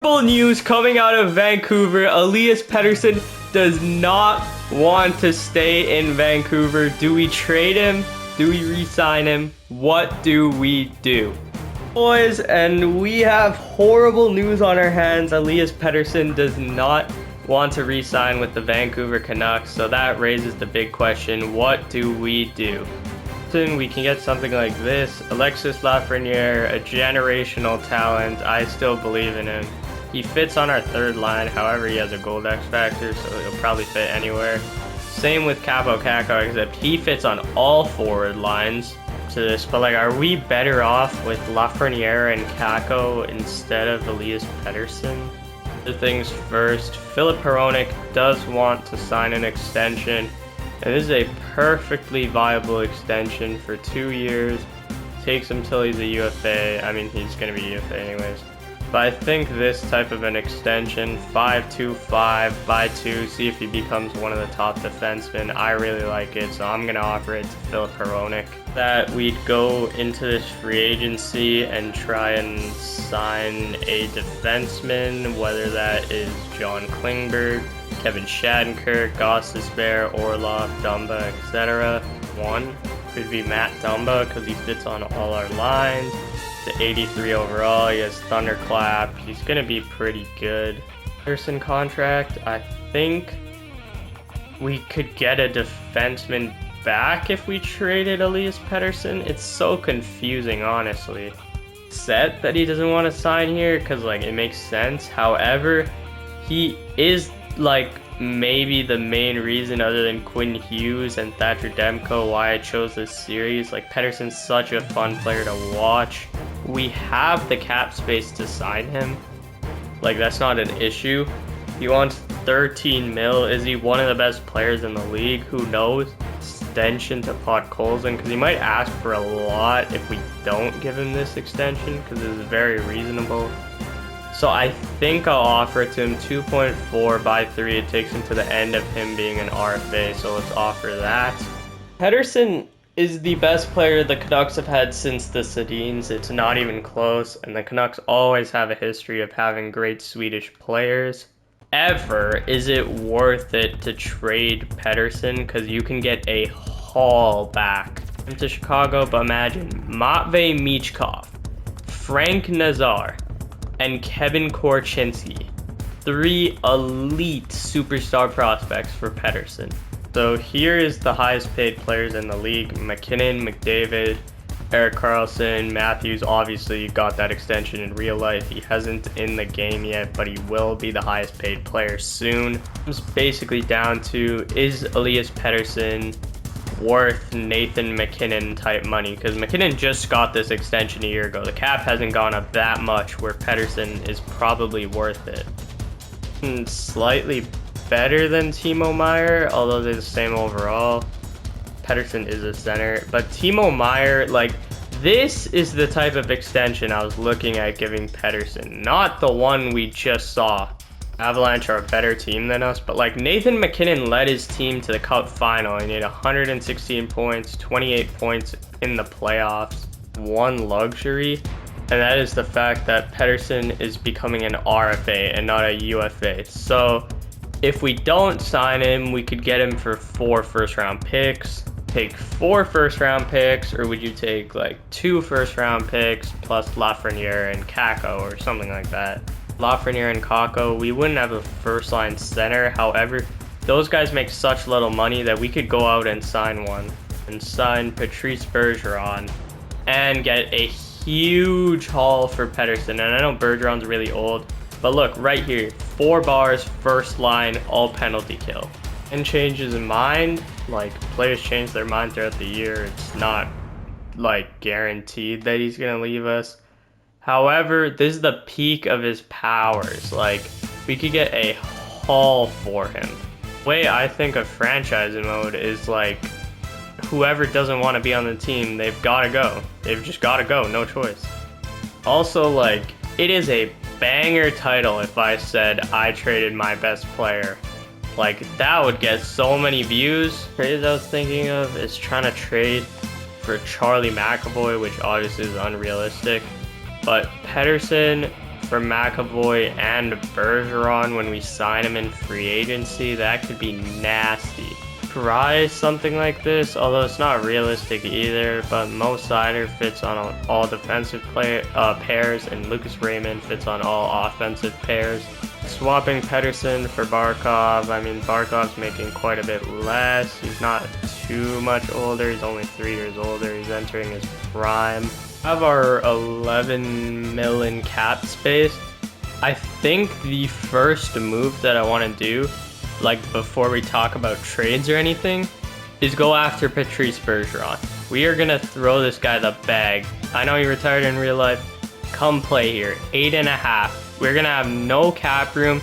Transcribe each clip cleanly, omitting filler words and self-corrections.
News coming out of Vancouver. Elias Pettersson does not want to stay in Vancouver. Do we trade him? Do we re-sign him? What do we do? Boys, and we have horrible news on our hands. Elias Pettersson does not want to re-sign with the Vancouver Canucks, so that raises the big question, what do we do? We can get something like this. Alexis Lafreniere, a generational talent. I still believe in him. He fits on our third line, however he has a gold X factor, so he'll probably fit anywhere. Same with Capo Kakko, except he fits on all forward lines to this, but like, are we better off with Lafreniere and Kakko instead of Elias Pettersson? Other things first, Filip Hronek does want to sign an extension, and this is a perfectly viable extension for 2 years. Takes him till he's a UFA. I mean, he's going to be UFA anyways. But I think this type of an extension, 5-2-5, buy 2, see if he becomes one of the top defensemen. I really like it, so I'm going to offer it to Filip Hronek. That we'd go into this free agency and try and sign a defenseman, whether that is John Klingberg, Kevin Shattenkirk, Gostisbehere, Orlov, Dumba, etc. One could be Matt Dumba because he fits on all our lines. To 83 overall, he has Thunderclap. He's going to be pretty good. Pettersson contract, I think we could get a defenseman back if we traded Elias Pettersson. It's so confusing, honestly. Set that he doesn't want to sign here because like it makes sense. However, he is like maybe the main reason other than Quinn Hughes and Thatcher Demko why I chose this series. Like, Pettersson's such a fun player to watch. We have the cap space to sign him. Like, that's not an issue. He wants 13 mil. Is he one of the best players in the league? Who knows? Extension to Podkolzin, because he might ask for a lot if we don't give him this extension, because it is very reasonable. So I think I'll offer it to him 2.4 by 3. It takes him to the end of him being an RFA, so let's offer that. Pettersson is the best player the Canucks have had since the Sedins. It's not even close, and the Canucks always have a history of having great Swedish players. Ever is it worth it to trade Pettersson, because you can get a haul back to Chicago? But imagine Matvei Michkov, Frank Nazar, and Kevin Korchinski, 3 elite superstar prospects for Pettersson. So here is the highest paid players in the league: McKinnon, McDavid, Erik Karlsson, Matthews. Obviously got that extension in real life. He hasn't in the game yet, but he will be the highest paid player soon. It's basically down to, is Elias Pettersson worth Nathan McKinnon type money? Because McKinnon just got this extension a year ago. The cap hasn't gone up that much, where Pettersson is probably worth it. Slightly better than Timo Meier, although they're the same overall. Pettersson is a center, but Timo Meier, like, this is the type of extension I was looking at giving Pettersson, not the one we just saw. Avalanche are a better team than us, but like, Nathan McKinnon led his team to the Cup final. He made 116 points, 28 points in the playoffs, one luxury, and that is the fact that Pettersson is becoming an RFA and not a UFA. So if we don't sign him, we could get him for 4 first-round picks. Take 4 first-round picks, or would you take like 2 first-round picks plus Lafreniere and Kakko or something like that? Lafreniere and Kakko, we wouldn't have a first-line center. However, those guys make such little money that we could go out and sign one. And sign Patrice Bergeron and get a huge haul for Pettersson. And I know Bergeron's really old, but look, right here, 4 bars, first line, all penalty kill. And changes his mind. Like, players change their mind throughout the year. It's not, like, guaranteed that he's going to leave us. However, this is the peak of his powers. Like, we could get a haul for him. The way I think of franchise mode is like, whoever doesn't want to be on the team, they've got to go. They've just got to go, no choice. Also, like, it is a banger title if I said I traded my best player. Like, that would get so many views. Trades I was thinking of is trying to trade for Charlie McAvoy, which obviously is unrealistic. But Pettersson for McAvoy and Bergeron when we sign him in free agency. That could be nasty. Try something like this, although it's not realistic either, but Mo Seider fits on all defensive pairs, and Lucas Raymond fits on all offensive pairs. Swapping Pettersson for Barkov, I mean, Barkov's making quite a bit less. He's not too much older. He's only 3 years older. He's entering his prime. We have our 11 mil in cap space. I think the first move that I want to do, like before we talk about trades or anything, is go after Patrice Bergeron. We are going to throw this guy the bag. I know he retired in real life. Come play here. 8.5. We're going to have no cap room.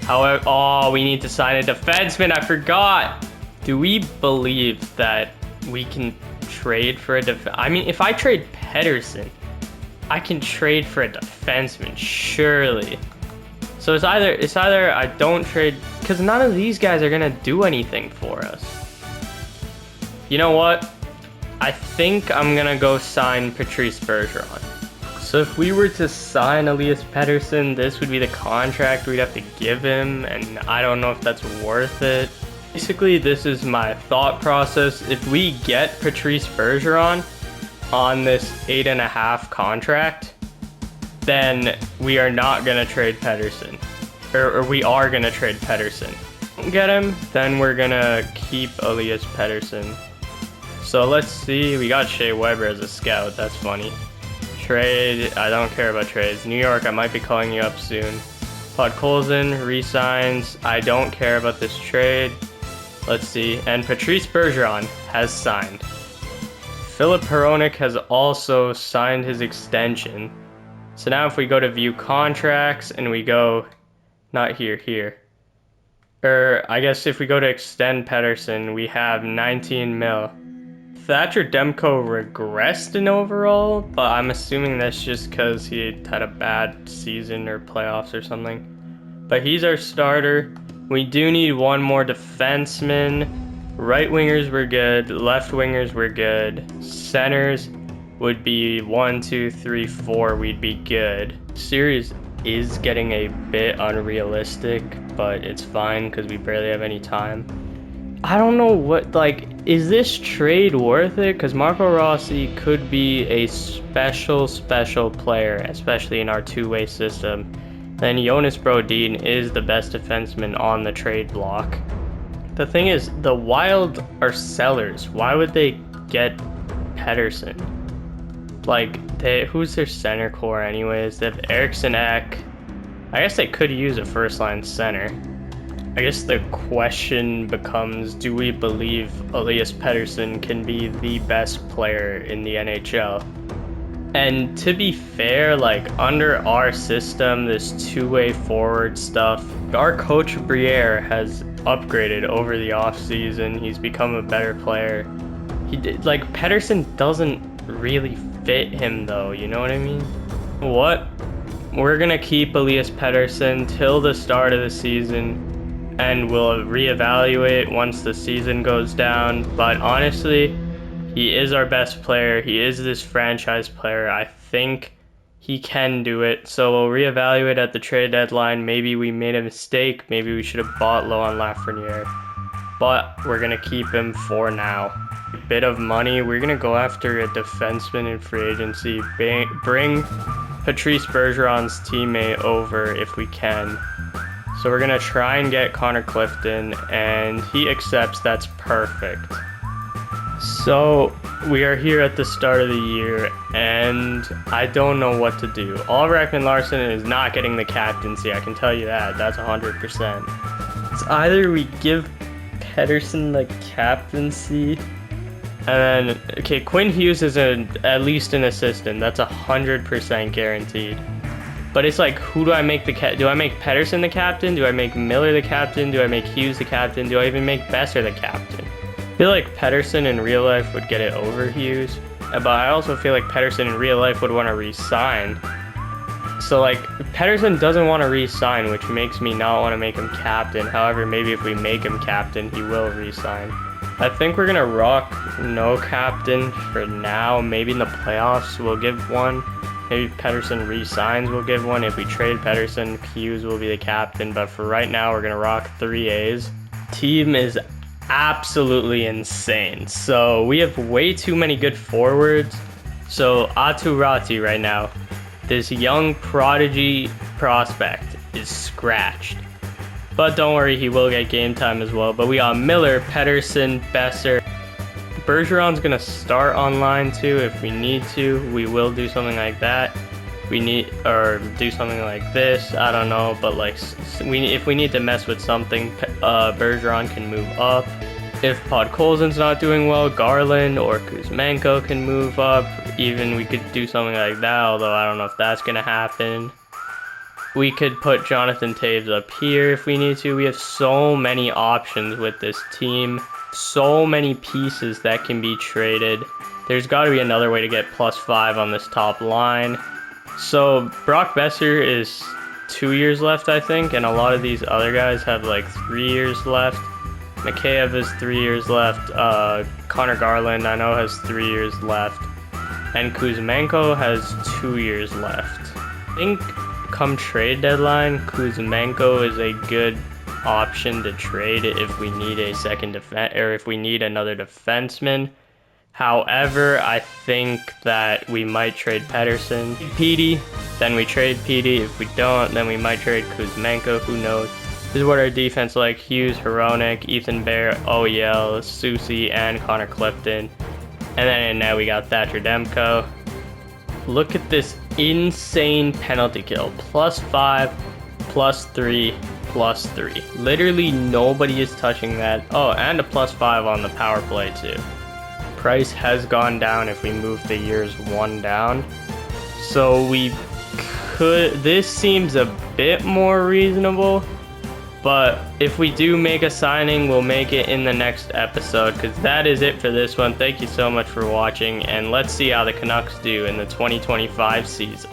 However, oh, we need to sign a defenseman. I forgot. Do we believe that we can trade for a I mean, if I trade Pettersson, I can trade for a defenseman, surely. So it's either I don't trade, because none of these guys are going to do anything for us. You know what? I think I'm going to go sign Patrice Bergeron. So if we were to sign Elias Pettersson, this would be the contract we'd have to give him, and I don't know if that's worth it. Basically, this is my thought process. If we get Patrice Bergeron on this 8.5 contract, then we are not going to trade Pettersson. Or we are going to trade Pettersson. Get him, then we're going to keep Elias Pettersson. So let's see, we got Shea Weber as a scout, that's funny. Trade, I don't care about trades. New York, I might be calling you up soon. Podkolzin resigns, I don't care about this trade. Let's see, and Patrice Bergeron has signed. Philip Hronek has also signed his extension. So now if we go to view contracts and we go, not here. Or I guess if we go to extend Pettersson, we have 19 mil. Thatcher Demko regressed in overall, but I'm assuming that's just because he had a bad season or playoffs or something. But he's our starter. We do need one more defenseman. Right wingers were good, left wingers were good. Centers would be 1, 2, 3, 4, we'd be good. Series is getting a bit unrealistic, but it's fine because we barely have any time. I don't know what, is this trade worth it? Because Marco Rossi could be a special player, especially in our two-way system. Then Jonas Brodin is the best defenseman on the trade block. The thing is, the Wild are sellers. Why would they get Pettersson? Who's their center core anyways? They have Eriksson Ek. I guess they could use a first-line center. I guess the question becomes, do we believe Elias Pettersson can be the best player in the NHL? And to be fair, under our system, this two-way forward stuff, our coach Briere has upgraded over the offseason. He's become a better player. Pettersson doesn't really fit him though, you know what I mean? What? We're gonna keep Elias Pettersson till the start of the season, and we'll reevaluate once the season goes down. But honestly, he is our best player. He is this franchise player. I think he can do it. So we'll reevaluate at the trade deadline. Maybe we made a mistake. Maybe we should have bought low on Lafreniere. But we're going to keep him for now. A bit of money. We're going to go after a defenseman in free agency. Bring Patrice Bergeron's teammate over if we can. So we're going to try and get Connor Clifton, and he accepts. That's perfect. So we are here at the start of the year, and I don't know what to do. Ulrich Larson is not getting the captaincy, I can tell you that. That's 100%. It's either we give Pettersson the captaincy, and then, okay, Quinn Hughes is at least an assistant. That's 100% guaranteed. But it's who do I make do I make Pettersson the captain? Do I make Miller the captain? Do I make Hughes the captain? Do I even make Besser the captain? I feel like Pettersson in real life would get it over Hughes, but I also feel like Pettersson in real life would want to re-sign. So Pettersson doesn't want to re-sign, which makes me not want to make him captain. However, maybe if we make him captain, he will re-sign. I think we're gonna rock no captain for now. Maybe in the playoffs we'll give one. Maybe Pedersen re-signs, we'll give one. If we trade Pedersen, Hughes will be the captain. But for right now, we're going to rock 3 A's. Team is absolutely insane. So we have way too many good forwards. So Aturati right now, this young prodigy prospect, is scratched. But don't worry, he will get game time as well. But we got Miller, Pedersen, Besser. Bergeron's gonna start online too if we need to. We will do something like that. Or do something like this. I don't know, but like if we need to mess with something, Bergeron can move up. If Podkolzin's not doing well, Garland or Kuzmenko can move up. Even we could do something like that, although I don't know if that's gonna happen. We could put Jonathan Taves up here if we need to. We have so many options with this team. So many pieces that can be traded. There's got to be another way to get +5 on this top line. So Brock Besser is 2 years left, I think, and a lot of these other guys have like 3 years left. Mikheyev is 3 years left. Connor Garland, I know, has 3 years left. And Kuzmenko has 2 years left. I think come trade deadline, Kuzmenko is a good option to trade if we need a second defense, or if we need another defenseman. However, I think that we might trade Pedersen. Petey, then we trade Petey. If we don't, then we might trade Kuzmenko. Who knows? This is what our defense like: Hughes, Hronek, Ethan Bear, OEL, Susie, and Connor Clifton. And then in net we got Thatcher Demko. Look at this insane penalty kill: +5, +3, +3. Literally nobody is touching that. Oh, and a +5 on the power play too. Price has gone down if we move the years 1 down. So we could, this seems a bit more reasonable, but if we do make a signing, we'll make it in the next episode, because that is it for this one. Thank you so much for watching, and let's see how the Canucks do in the 2025 season.